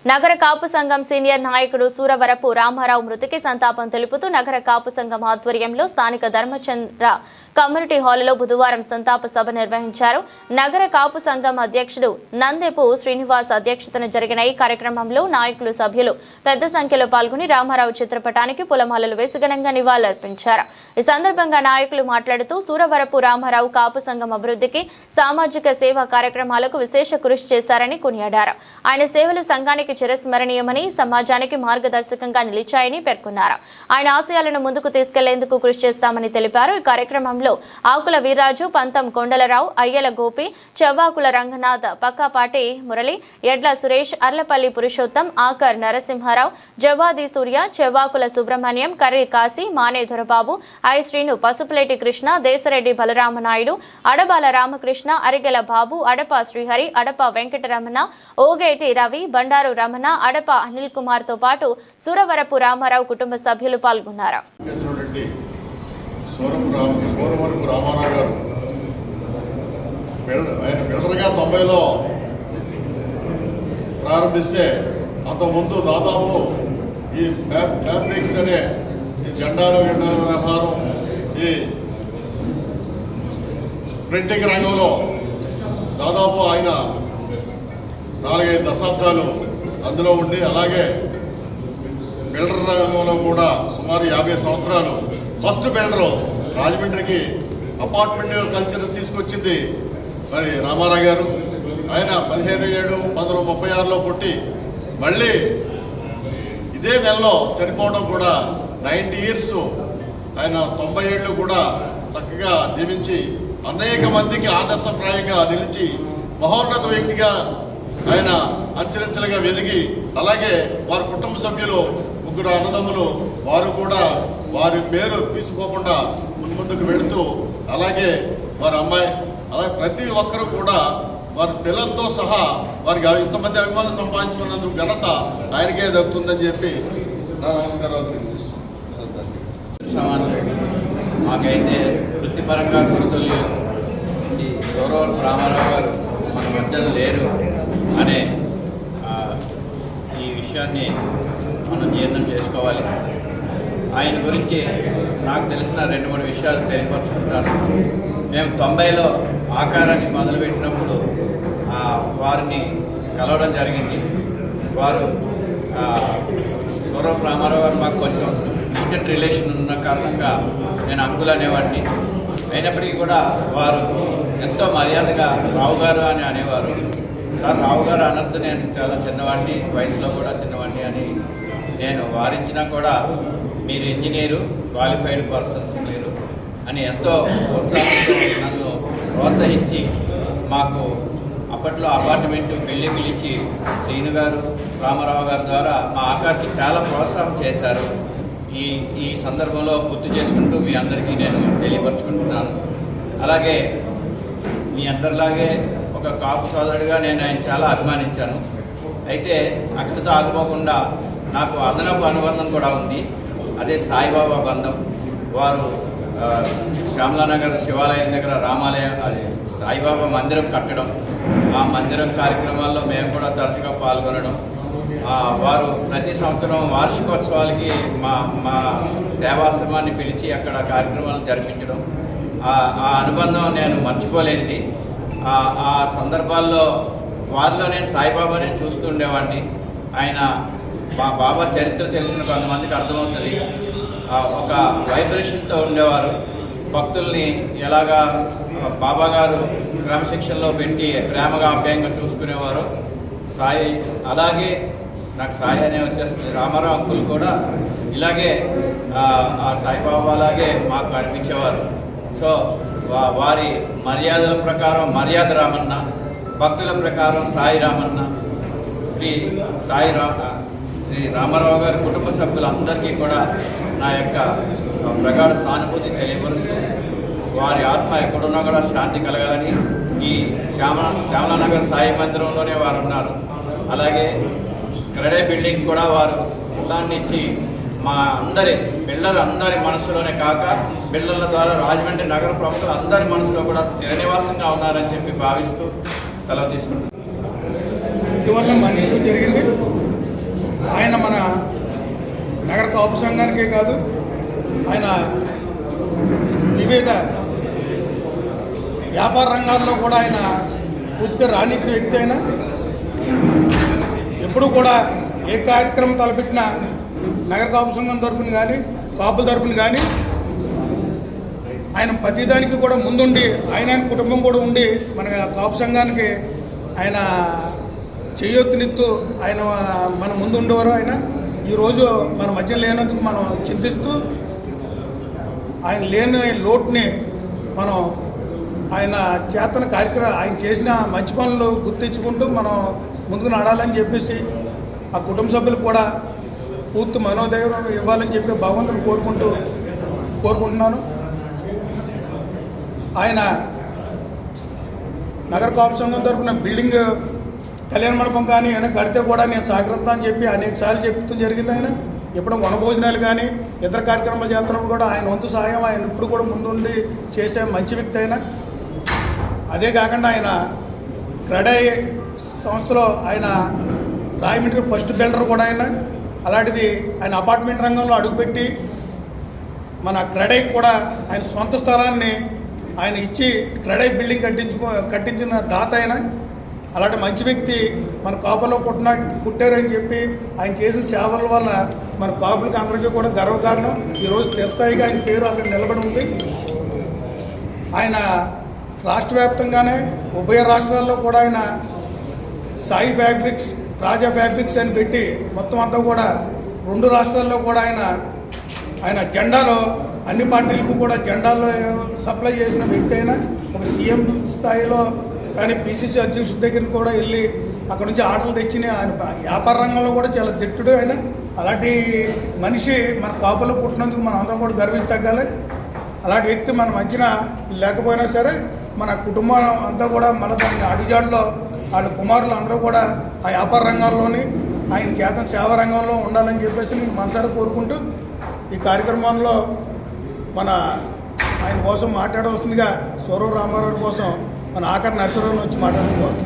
నగర కాపు సంఘం సీనియర్ నాయకుడు సూరవరపు రామారావు మృతికి సంతాపం తెలుపుతూ నగర కాపు సంఘం ఆధ్వర్యంలో స్థానిక ధర్మచంద్ర కమ్యూనిటీ హాల్లో బుధవారం సంతాప సభ నిర్వహించారు. నగర కాపు సంఘం అధ్యక్షుడు నందెపు శ్రీనివాస్ అధ్యక్షతన జరిగిన ఈ కార్యక్రమంలో నాయకులు సభ్యులు పెద్ద సంఖ్యలో పాల్గొని రామారావు చిత్రపటానికి పూలమాలలు వేసి ఘనంగా నివాళులర్పించారు. ఈ సందర్భంగా నాయకులు మాట్లాడుతూ సూరవరపు రామారావు కాపు సంఘం అభివృద్ధికి సామాజిక సేవా కార్యక్రమాలకు విశేష కృషి చేశారని కొనియాడారు. ఆయన సేవలు సంఘానికి చిరస్మరణీయమని, సమాజానికి మార్గదర్శకంగా నిలిచాయని పేర్కొన్నారు. ఆయన ఆశయాలను ముందుకు తీసుకెళ్లేందుకు కృషి చేస్తామని తెలిపారు. ఈ కార్యక్రమంలో ఆకుల వీర్రాజు, పంతం కొండలరావు, అయ్యల గోపి, చెవ్వాకుల రంగనాథ్, పక్కాపాటి మురళి, ఎడ్ల సురేష్, అర్లపల్లి పురుషోత్తం, ఆకర్ నరసింహారావు, జవాది సూర్య, చెవ్వాకుల సుబ్రహ్మణ్యం, కర్రి కాశీ, మానే దొరబాబు, ఐ శ్రీను, పసుపులేటి కృష్ణ, దేశరెడ్డి బలరామనాయుడు, అడబాల రామకృష్ణ, అరిగెల బాబు, అడప శ్రీహరి, అడప వెంకటరమణ, ఓగేటి రవి, బండారు రమణ, అడప అనిల్ కుమార్ తో పాటు సూరవరపు రామారావు కుటుంబ సభ్యులు పాల్గొన్నారు. సూరవరపు రామారావు గారు ఆయన బిల్డర్గా 90లో ప్రారంభిస్తే అంతకుముందు దాదాపు ఈ ఫ్యాబ్రిక్స్ అనే జెండాలు వ్యవహారం, ఈ ప్రింటింగ్ రంగంలో దాదాపు ఆయన 4-5 దశాబ్దాలు అందులో ఉండి, అలాగే బిల్డర్ రంగంలో కూడా సుమారు 50 సంవత్సరాలు. ఫస్ట్ బిల్డరు రాజమండ్రికి అపార్ట్మెంట్ కల్చర్ తీసుకొచ్చింది మరి రామారావు గారు. ఆయన 17/7/1936లో పుట్టి మళ్ళీ ఇదే నెలలో చనిపోవడం కూడా 90 ఇయర్స్. ఆయన 90 ఏళ్ళు కూడా చక్కగా జీవించి అనేక మందికి ఆదర్శప్రాయంగా నిలిచి మహోన్నత వ్యక్తిగా ఆయన అంచెలంచెలుగా వెదిగి, అలాగే వారి కుటుంబ సభ్యులు 3 అన్నదమ్ములు, వారు కూడా వారి పేరు తీసుకోకుండా ముందుకు వెళుతూ, అలాగే వారి అమ్మాయి, అలాగే ప్రతి ఒక్కరూ కూడా వారి పిల్లలతో సహా వారికి ఇంతమంది అభిమానులు సంపాదించుకున్నందుకు ఘనత ఆయనకే దక్కుతుందని చెప్పి నా నమస్కారాలు తెలియజేస్తున్నాను. మాకైతే వృత్తిపరంగా గుర్తులేదు. ఈ సూరవరపు రామారావు గారు మన మధ్యలో లేరు అనే ఈ విషయాన్ని మనం జీర్ణం చేసుకోవాలి. ఆయన గురించి నాకు తెలిసిన 2-3 విషయాలు తెలియపరుచుకుంటాను. మేము 90లో ఆకారాన్ని మొదలుపెట్టినప్పుడు వారిని కలవడం జరిగింది. వారు సూరవరపు రామారావు గారు మాకు కొంచెం డిస్టెంట్ రిలేషన్ ఉన్న కారణంగా నేను అంకుల్ అనేవాడిని. అయినప్పటికీ కూడా వారు ఎంతో మర్యాదగా రావు గారు అని అనేవారు. సార్ రావు గారు అనొద్దు, నేను చాలా చిన్నవాడిని, వయసులో కూడా చిన్నవాడిని అని నేను వారించినా కూడా మీరు ఇంజనీరు, క్వాలిఫైడ్ పర్సన్స్ మీరు అని ఎంతో ఉత్సాహంతో నన్ను ప్రోత్సహించి మాకు అప్పట్లో అపార్ట్మెంట్ బిల్డింగ్ ఇచ్చి శ్రీను గారు, రామారావు గారి ద్వారా మా ఆకార్కి చాలా ప్రోత్సాహం చేశారు. ఈ సందర్భంలో గుర్తు చేసుకుంటూ మీ అందరికీ నేను తెలియపరుచుకుంటున్నాను. అలాగే మీ అందరిలాగే ఒక కాపు సోదరుడిగా నేను ఆయన చాలా అభిమానించాను. అయితే అక్కడితో ఆగిపోకుండా నాకు అదనపు అనుబంధం కూడా ఉంది. అదే సాయిబాబా బంధం. వారు శ్యామలానగర్ శివాలయం దగ్గర రామాలయం, అది సాయిబాబా మందిరం కట్టడం, ఆ మందిరం కార్యక్రమాల్లో మేము కూడా తరచుగా పాల్గొనడం, వారు ప్రతి సంవత్సరం వార్షికోత్సవాలకి మా సేవాశ్రమాన్ని పిలిచి అక్కడ కార్యక్రమాలు జరిపించడం, ఆ అనుబంధం నేను మర్చిపోలేనిది. ఆ సందర్భాల్లో వారిలో నేను సాయిబాబాని చూస్తూ ఉండేవాడిని. ఆయన మా బాబా చరిత్ర తెలిసిన కొంతమందికి అర్థమవుతుంది. ఒక వైబ్రేషన్తో ఉండేవారు. భక్తుల్ని ఎలాగా బాబా గారు క్రమశిక్షణలో పెట్టి ప్రేమగా ఆప్యాయంగా చూసుకునేవారు. సాయి అలాగే నాకు సాయి అనే వచ్చేస్తుంది. రామారావు అంకుల్ కూడా ఇలాగే ఆ సాయిబాబా అలాగే మాకు అనిపించేవారు. సో వారి మర్యాదల ప్రకారం మర్యాద రామన్న, భక్తుల ప్రకారం సాయి రామన్న, శ్రీ రామారావు గారి కుటుంబ సభ్యులందరికీ కూడా నా యొక్క ప్రగాఢ సానుభూతి తెలియపరుస్తూ వారి ఆత్మ ఎక్కడున్నా కూడా శాంతి కలగాలని, ఈ శ్యామలానగర్ సాయి మందిరంలోనే వారు ఉన్నారు. అలాగే క్రెడే బిల్డింగ్ కూడా వారు స్థలాన్ని ఇచ్చి మా బిల్డర్ అందరి మనసులోనే కాక బిల్డర్ల ద్వారా రాజమండ్రి నగర ప్రముఖులు అందరి మనసులో కూడా స్థిర నివాసంగా ఉన్నారని చెప్పి భావిస్తూ సెలవు తీసుకుంటున్నాను. ఇటీవల మా నెల్లూరు జరిగింది. మన నగర కాపు సంఘానికే కాదు, ఆయన వివిధ వ్యాపార రంగాల్లో కూడా ఆయన పూర్తిగా రాణించిన వ్యక్తి. అయినా ఎప్పుడు కూడా ఏ కార్యక్రమం తలపెట్టినా నగర కాపు సంఘం తరపున కానీ కాపుల తరపున కానీ ఆయన ప్రతిదానికి కూడా ముందుండి ఆయన కుటుంబం కూడా ఉండి మన కాపు సంఘానికి ఆయన చేయొత్తునిత్తు ఆయన మన ముందు ఉండేవారు. ఆయన ఈరోజు మన మధ్య లేనందుకు మనం చింతిస్తూ ఆయన లేని లోటుని మనం ఆయన చేతన కార్యక్రమం ఆయన చేసిన మంచి పనులు గుర్తించుకుంటూ మనం ముందుకు నడాలని చెప్పేసి ఆ కుటుంబ సభ్యులకు కూడా పూర్తి మనోధైర్యం ఇవ్వాలని చెప్పి భగవంతుని కోరుకుంటున్నాను. ఆయన నగర కాపు సంఘం తరఫున బిల్డింగ్ కళ్యాణ మండపం కానీ ఆయన కడితే కూడా నేను సహకరిస్తా అని చెప్పి అనేక సార్లు చెప్తూ జరిగింది. ఆయన ఎప్పుడు వనభోజనాలు కానీ ఇతర కార్యక్రమాలు చేస్తున్నప్పుడు కూడా ఆయన వంతు సహాయం ఆయన ఇప్పుడు కూడా ముందుండి చేసే మంచి వ్యక్తి. అయినా అదే కాకుండా ఆయన క్రెడై సంస్థలో ఆయన రాయమండ్రి ఫస్ట్ బిల్డర్ కూడా ఆయన. అలాంటిది ఆయన అపార్ట్మెంట్ రంగంలో అడుగుపెట్టి మన క్రెడై కూడా ఆయన సొంత స్థలాన్ని ఆయన ఇచ్చి క్రెడై బిల్డింగ్ కట్టించిన దాత ఆయన. అలాంటి మంచి వ్యక్తి మన కాపులో పుట్టారని చెప్పి ఆయన చేసిన సేవల వల్ల మన కాపులకి అందరికీ కూడా గర్వకారణం. ఈరోజు స్థిరస్థాయిగా ఆయన పేరు అక్కడ నిలబడి ఉంది. ఆయన రాష్ట్ర వ్యాప్తంగానే ఉభయ రాష్ట్రాల్లో కూడా ఆయన సాయి ఫ్యాబ్రిక్స్, రాజా ఫ్యాబ్రిక్స్ అని పెట్టి మొత్తం అంతా కూడా 2 రాష్ట్రాల్లో కూడా ఆయన జెండాలో అన్ని పార్టీలకు కూడా జెండాలో సప్లై చేసిన వ్యక్తి. అయినా ఒక సీఎం స్థాయిలో కానీ పిసిసి అధ్యక్షుడి దగ్గరికి కూడా వెళ్ళి అక్కడ నుంచి ఆర్డర్లు తెచ్చిన ఆయన వ్యాపార రంగంలో కూడా చాలా దిట్టుడు. ఆయన అలాంటి మనిషి మన కాపులో పుట్టినందుకు మనం అందరం కూడా గర్వించగలి. అలాంటి వ్యక్తి మన మధ్యన లేకపోయినా సరే మన కుటుంబం అంతా కూడా మన దాని అడిగాడులో వాళ్ళ కుమారులు అందరూ కూడా ఆ వ్యాపార రంగాల్లోని ఆయన చేతన సేవా రంగంలో ఉండాలని చెప్పేసి నేను మనసారా కోరుకుంటూ ఈ కార్యక్రమంలో మన ఆయన కోసం మాట్లాడవలసిందిగా సూరవ రామారావు కోసం మన ఆఖరి నరసరావుని వచ్చి మాట్లాడుకోవచ్చు.